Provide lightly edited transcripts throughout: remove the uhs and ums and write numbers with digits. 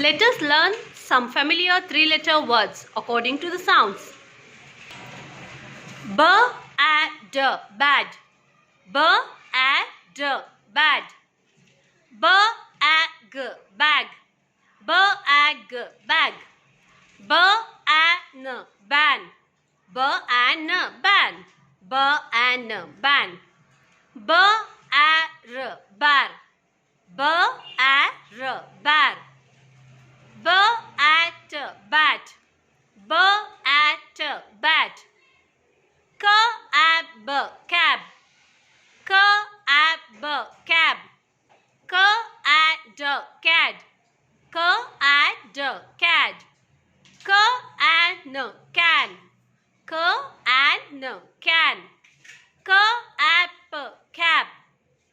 Let us learn some familiar three-letter words according to the sounds. B A D bad. B A D bad. B A G bag. B A G bag. B A N ban. B A N ban. B A N ban. B A R bar. B A R bar. B A T bat. B A T bat. K A B cab. K A B cab. K A D cad. K A D cad. K A N can. K A N can. K A P cab.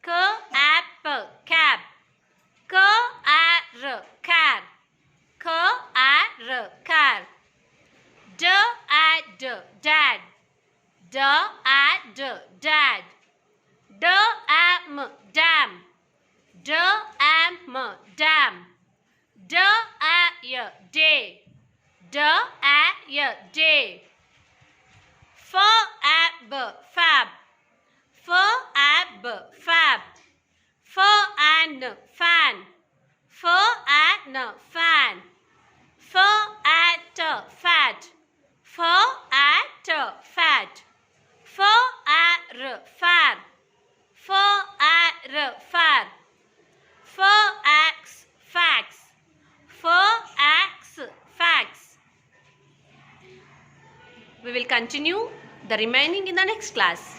K A P cab. K A R car. K A R car. D A D dad. D A D dad. D A M dam. D A M dam. D A Y day. D A Y day. F A B fab. F A B fab. F A N fan. F A N fan. F A T fat. F A T fat. F A R far. F A R far. F X fax. F X fax. We will continue the remaining in the next class.